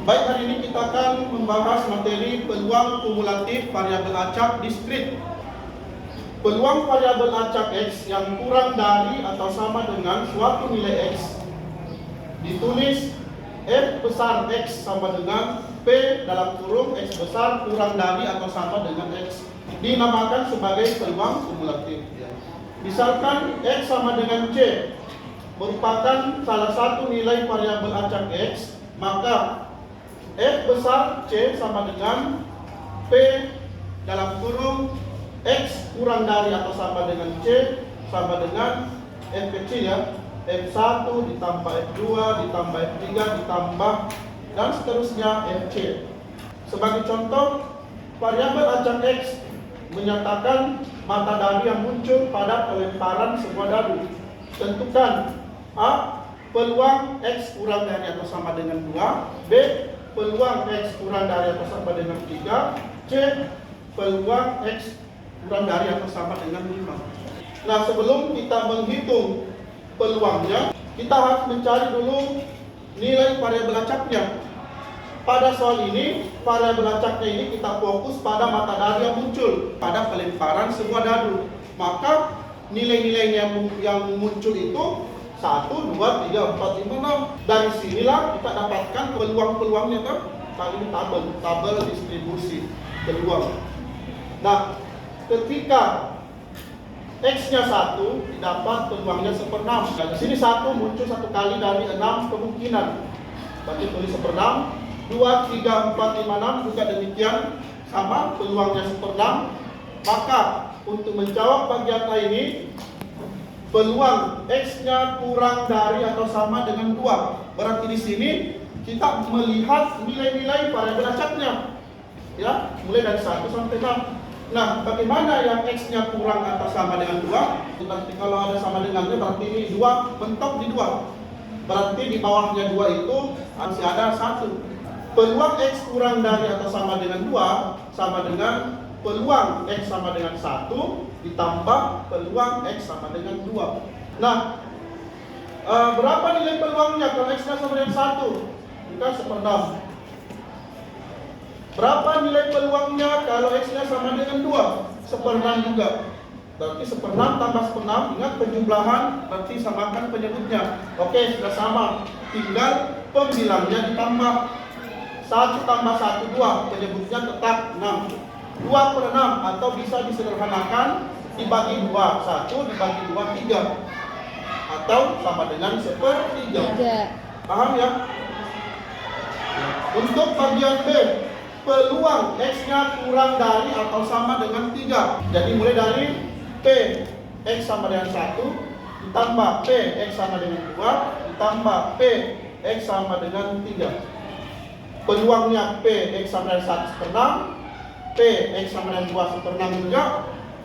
Baik, hari ini kita akan membahas materi peluang kumulatif variabel acak diskrit. Peluang variabel acak X yang kurang dari atau sama dengan suatu nilai X ditulis F besar X sama dengan P dalam kurung X besar kurang dari atau sama dengan X, dinamakan sebagai peluang kumulatif. Misalkan X sama dengan C merupakan salah satu nilai variabel acak X, maka F besar C sama dengan P dalam kurung X kurang dari atau sama dengan C sama dengan F kecil ya, F1 ditambah F2 ditambah F3 ditambah dan seterusnya Fc. Sebagai contoh, variabel acak X menyatakan mata dadu yang muncul pada pelemparan sebuah dadu. Tentukan A. Peluang X kurang dari atau sama dengan 2. B. Peluang X kurang dari atau sama dengan 3. C. Peluang X kurang dari atau sama dengan 5. Nah, sebelum kita menghitung peluangnya, kita harus mencari dulu nilai variabel acaknya. Pada soal ini, variabel acaknya ini kita fokus pada mata dadu yang muncul pada pelemparan sebuah dadu. Maka nilai-nilainya yang muncul itu 1, 2, 3, 4, 5, 6. Dari sinilah kita dapatkan peluang-peluangnya kan. Kali ini tabel distribusi peluang. Nah, ketika X-nya 1 didapat peluangnya 1/6. Nah, di sini 1 muncul 1 kali dari 6 kemungkinan. Berarti tulis 1/6. 2, 3, 4, 5, 6 juga demikian, sama peluangnya 1/6. Maka untuk menjawab bagian A ini, peluang X-nya kurang dari atau sama dengan 2. Berarti di sini kita melihat nilai-nilai variabel acaknya. Ya, mulai dari 1 sampai 6. Nah, bagaimana yang X-nya kurang atau sama dengan 2? Nanti kalau ada sama dengannya berarti ini 2 mentok di 2. Berarti di bawahnya 2 itu masih ada 1. Peluang X kurang dari atau sama dengan 2 sama dengan peluang X sama dengan 1 ditambah peluang X sama dengan 2. Nah, berapa nilai peluangnya kalau X-nya sama dengan 1? Kita 1/6. Berapa nilai peluangnya kalau X-nya sama dengan 2? 1/6 juga. Berarti 1/6 tambah 1/6, ingat penjumlahan berarti samakan penyebutnya. Oke, sudah sama. Tinggal pembilangnya ditambah. 1 tambah 1, 2. Penyebutnya tetap 6. 2/6 atau bisa disederhanakan dibagi 2, 1 dibagi 2, 3. Atau sama dengan 1/3. Paham ya? Untuk bagian B, peluang X-nya kurang dari atau sama dengan 3. Jadi mulai dari P X sama dengan 1 ditambah P X sama dengan 2 ditambah P X sama dengan 3. Peluangnya P X sama dengan 1/6, P X sama dengan 2 1/6 juga,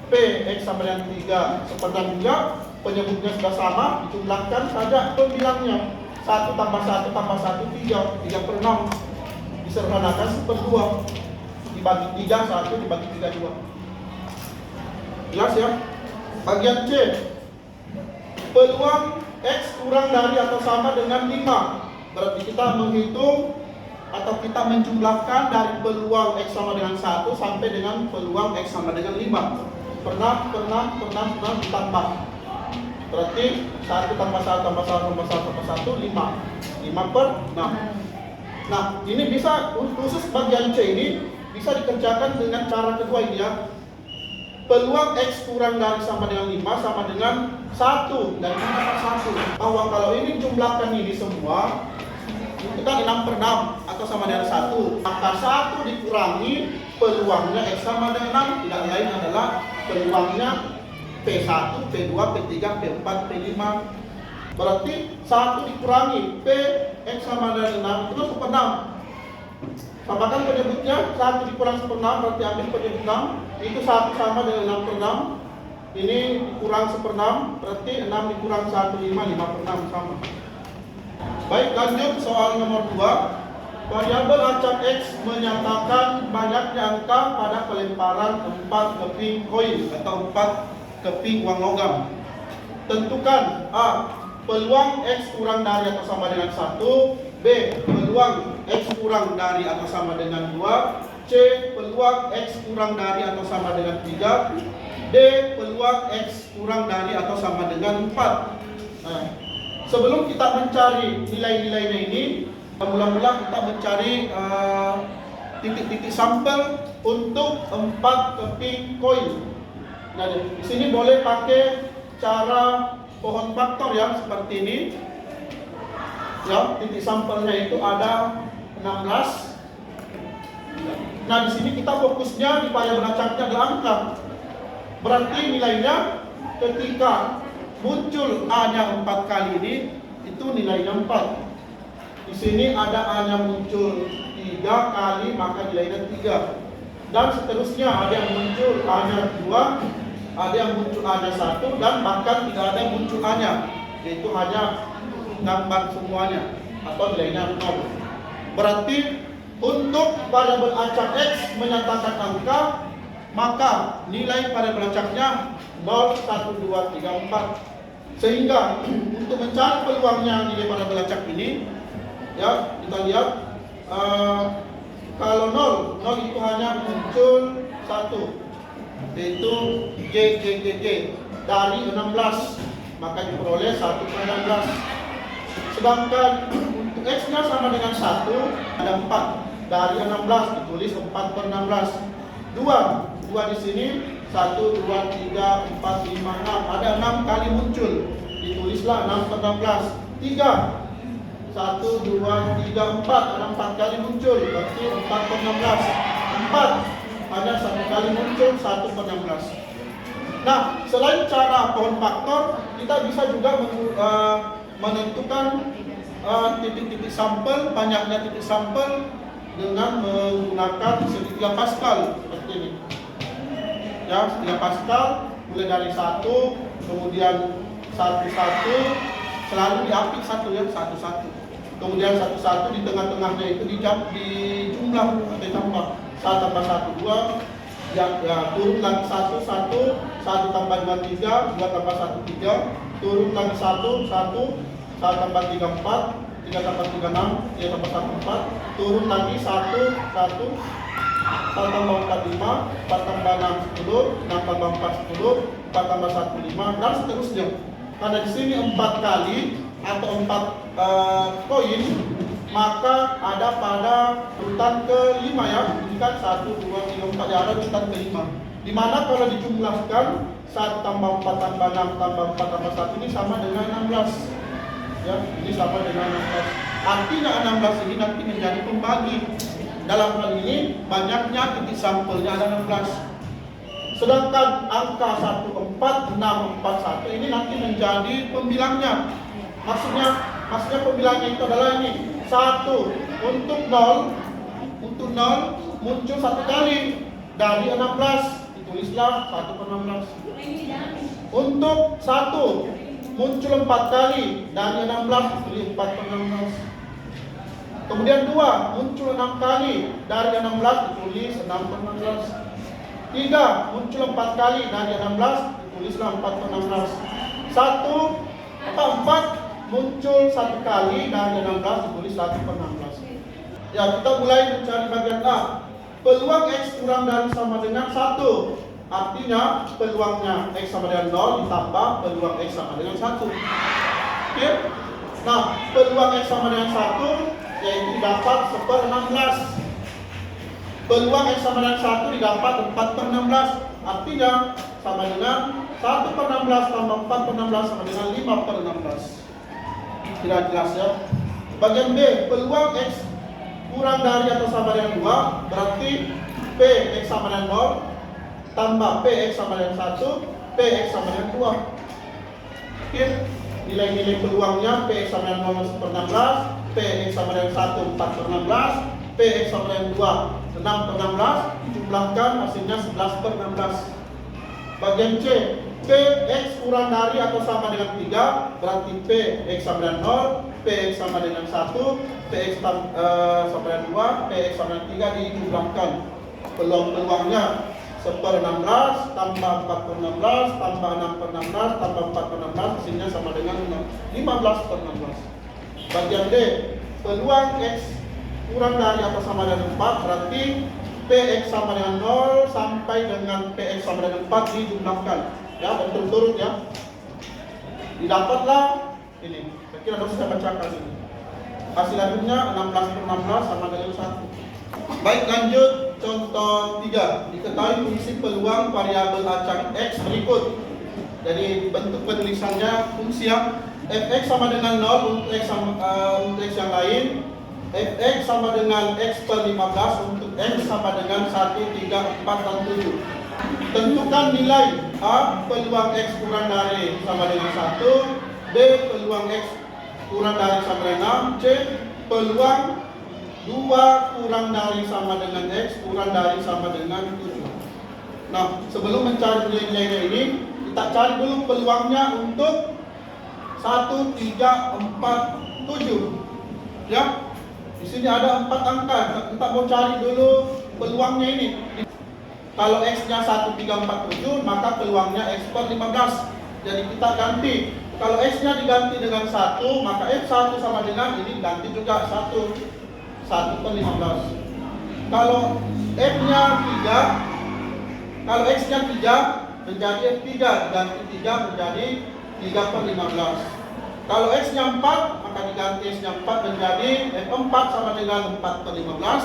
P X sama dengan 3 1/6 juga. Penyebutnya sudah sama, dijumlahkan saja pembilangnya. 1 tambah 1 tambah 1, 3. 3/6 disederhanakan 1/2. Dibagi 3, 1 dibagi 3, 2. Jelas ya? Bagian C, peluang X kurang dari atau sama dengan 5. Berarti kita menghitung atau kita menjumlahkan dari peluang X sama dengan 1 sampai dengan peluang X sama dengan 5. Pernah ditambah. Berarti 1 tambah 1 tambah 1 tambah 1 tambah 1, 5. 5/6. Nah, ini bisa, khusus bagian C ini bisa dikerjakan dengan cara kedua ini ya. Peluang X kurang dari sama dengan 5 sama dengan 1. Dan kita dapat 1. Bahwa kalau ini jumlahkan ini semua, itu kan 6/6 atau sama dengan 1. Maka 1 dikurangi peluangnya X sama dengan 6. Tidak lain adalah peluangnya P1, P2, P3, P4, P5. Berarti 1 dikurangi P X sama dengan 6 itu 1/6. Samakan penyebutnya. 1 dikurang 1/6 berarti ambil penyebut 6. Itu 1 sama dengan 6/6. Ini dikurang 1/6 berarti 6 dikurang 1, 5/6 sama. Baik, lanjut soal nomor 2. Variabel acak X menyatakan banyaknya angka pada pelemparan 4 keping koin atau 4 keping uang logam. Tentukan A. Peluang X kurang dari atau sama dengan 1. B. Peluang X kurang dari atau sama dengan 2, C. Peluang X kurang dari atau sama dengan 3, D. Peluang X kurang dari atau sama dengan 4. Nah, sebelum kita mencari nilai-nilainya ini, mula-mula kita mencari titik-titik sampel untuk 4 keping koin. Nah, di sini boleh pakai cara pohon faktor ya, seperti ini. Ya, titik sampelnya itu ada 16. Nah, di sini kita fokusnya di variabel acaknya adalah angka. Berarti nilainya ketika muncul A-nya 4 kali ini, itu nilainya 4. Di sini ada A-nya muncul 3 kali, maka nilainya 3. Dan seterusnya ada yang muncul A-nya 2, ada yang muncul A-nya 1, dan bahkan tidak ada yang muncul A-nya, yaitu hanya gambar semuanya atau nilainya 0. Berarti untuk variabel acak X menyatakan angka, maka nilai variabel acaknya 0, 1, 2, 3, 4. Sehingga untuk mencari peluangnya nilai variabel acak ini, ya, kita lihat kalau 0 itu hanya muncul 1, yaitu J dari 16, maka diperoleh 1/16. Sedangkan untuk X-nya sama dengan 1, ada 4 dari 16, ditulis 4/16. 2 di sini 1, 2, 3, 4, 5, 6, ada 6 kali muncul, ditulislah 6/16. 3 1, 2, 3, 4, ada 4 kali muncul, berarti 4/16. 4 ada 1 kali muncul, 1/16. Nah, selain cara pohon faktor, kita bisa juga menentukan titik-titik sampel, banyaknya titik sampel dengan menggunakan segitiga Pascal seperti ini. Ya, segitiga Pascal mulai dari 1, kemudian 1, 1, selalu diapit 1 ya, 1, 1. Kemudian 1, 1 di tengah-tengahnya itu dijumlah atau ditambah. 1 tambah 1, 2, ya, turun lagi 1, 1, 1 tambah 2, 3, 2 tambah 1, 3, turun lagi 1, 1, 1 tambah 3, 4, 3 tambah 3, 6, 3 tambah 1, 4, turun lagi 1, 1, 4 tambah 4, 5, 4 tambah 6, 10, 6 tambah 4, 10, 4 tambah 1, 5, dan seterusnya. Karena di sini 4 kali atau 4 koin, maka ada pada urutan ke-5 ya. Ini kan 1, 2, 3, 4, ya ada urutan ke-5. Dimana kalau dijumlahkan 1 tambah 4 tambah 6 tambah 4 tambah 1 ini sama dengan 16. Ya, ini sama dengan 16. Artinya 16 ini nanti menjadi pembagi. Dalam hal ini banyaknya titik sampelnya ada 16. Sedangkan angka 1, 4, 6, 4, 1 ini nanti menjadi pembilangnya. Maksudnya pembilangnya itu adalah ini. 1 untuk 0 muncul 1 kali dari 16, ditulislah 1/16. Untuk 1 muncul 4 kali dari 16, ditulis 4/16. Kemudian 2 muncul 6 kali dari 16, ditulis 6/16. 3 muncul 4 kali dari 16, ditulislah 4/16. 4 muncul 1 kali dari 16, ditulis 1/16. Ya, kita mulai mencari bagian A. Peluang X kurang dari sama dengan 1. Artinya peluangnya X sama dengan 0 ditambah peluang X sama dengan 1. Oke? Nah, peluang X sama dengan 1 yaitu dapat 1/16. Peluang X sama dengan 1 didapat 4/16. Artinya sama dengan 1/16 tambah 4/16 sama dengan 5/16. Tidak jelas ya. Bagian B, peluang X kurang dari atau sama dengan 2, berarti P X sama dengan 0 tambah P X sama dengan 1, P X sama dengan 2. Oke, nilai-nilai peluangnya P X sama dengan 0 1/16, P X sama dengan 1 4/16, P X sama dengan 2 6/16, dijumlahkan hasilnya 11/16. Bagian C, P X kurang dari atau sama dengan 3, berarti P X sama dengan 0, P X sama dengan 1, P X sama dengan 2, P X sama dengan 3, dijumlahkan. Peluang-peluangnya 1/16 tambah 4/16 tambah 6/16 tambah 4/16, hasilnya sama dengan 15/16. Bagian D, peluang X kurang dari atau sama dengan 4, berarti PX sama dengan 0 sampai dengan PX sama dengan 4 dijumlahkan. Ya, berturut-turut ya. Didapatlah ini. Saya kira harus saya bacakan ini. Hasil akhirnya 16/16 sama dengan 1. Baik, lanjut contoh 3. Diketahui fungsi peluang variabel acak X berikut. Jadi bentuk penulisannya fungsi ya. Fx sama dengan 0 untuk X yang lain. Fx sama dengan X per 15 untuk X sama dengan 1, 3, 4, dan 7. Tentukan nilai A peluang X kurang dari sama dengan 1, B peluang X kurang dari sama dengan 6, C peluang 2 kurang dari sama dengan X kurang dari sama dengan 7. Nah, sebelum mencari nilai-nilainya ini, kita cari dulu peluangnya untuk 1, 3, 4, 7. Ya. Di sini ada 4 angka. Kita mau cari dulu peluangnya ini. Kalau X-nya 1, 3, 4, 7, maka peluangnya X per 15. Jadi kita ganti. Kalau X-nya diganti dengan 1, maka F1 sama dengan ini ganti juga 1 per 15. Kalau F-nya 3, kalau X-nya 3 menjadi F3, ganti 3 menjadi 3 per 15. Kalau X-nya 4, maka diganti X-nya 4 menjadi F4 sama dengan 4 per 15.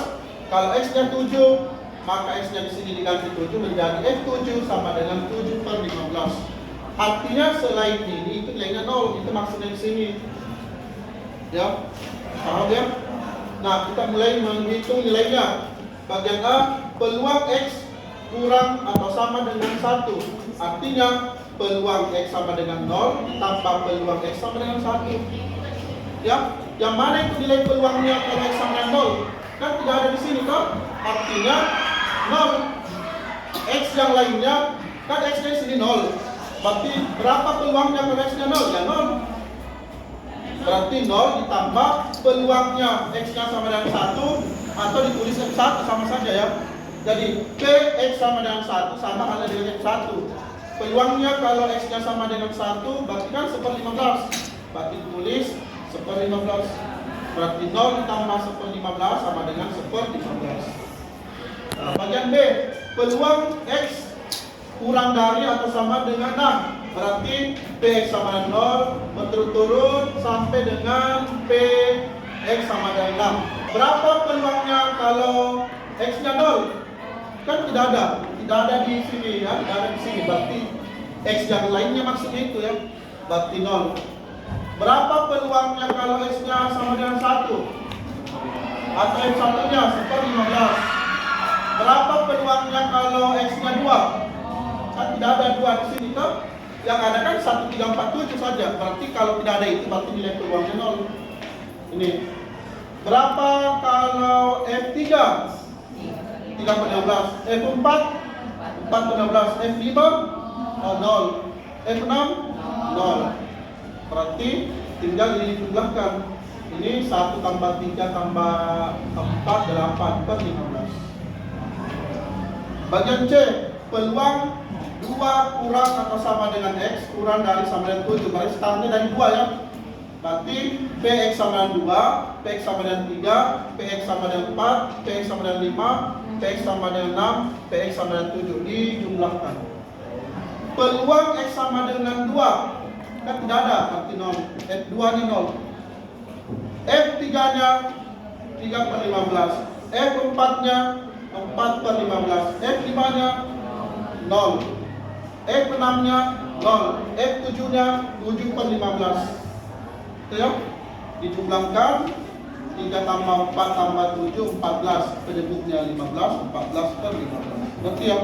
Kalau X-nya 7, maka X-nya di sini diganti 7 menjadi F7 sama dengan 7 per 15. Artinya selain ini itu nilainya 0, itu maksudnya di sini. Ya, paham ya? Nah, kita mulai menghitung nilainya. Bagian A, peluang X kurang atau sama dengan 1. Artinya peluang X sama dengan 0 ditambah peluang X sama dengan 1. Ya, yang mana itu nilai peluangnya kalau X sama dengan 0? Kan tidak ada di sini kan? Artinya 0. X yang lainnya kan X-nya di sini 0. Berarti berapa peluangnya kalau X-nya 0? Ya 0. Berarti 0 ditambah peluangnya X-nya sama dengan 1 atau ditulis F1 sama saja ya. Jadi PX sama dengan 1 sama halnya dengan F1. Peluangnya kalau X-nya sama dengan 1 berarti kan 1/15. Berarti tulis 1/15. Berarti 0 ditambah 1/15 sama dengan 1/15. Nah, bagian B, peluang X kurang dari atau sama dengan 6. Berarti PX sama dengan 0 berturut-turut sampai dengan PX sama dengan 6. Berapa peluangnya kalau X-nya 0? Kan tidak ada di sini ya, tidak ada di sini. Berarti X yang lainnya maksudnya itu ya. Berarti 0. Berapa peluangnya kalau X-nya sama dengan 1? Atau X1-nya 1/15. Berapa peluangnya kalau X-nya 2? Kan tidak ada 2 di sini kan? Yang ada kan 1, 3, 4, 7 saja. Berarti kalau tidak ada itu berarti nilai peluangnya 0. Ini. Berapa kalau F3? 3/15. F4? 4/15. F5? 0. F6? 0. Berarti tinggal dijumlahkan. Ini 1 tambah 3 tambah 4, 8 per 15. Bagian C, peluang 2 kurang atau sama dengan X kurang dari sama dengan 7. Berarti startnya dari 2 ya. Berarti PX sama dengan 2, PX sama dengan 3, PX sama dengan 4, PX sama dengan 5, PX sama dengan 6, PX sama dengan 7. Dijumlahkan. Peluang X sama dengan 2 kan tidak ada, berarti 0. F2 nya 0. F3 nya 3/15. F4 nya 4/15. F5 nya 0. F6 nya 0. F7 nya 7/15. Itu ya. Dijumlahkan 3 tambah 4 tambah 7 14. Penyebutnya 15. 14/15. Berarti ya.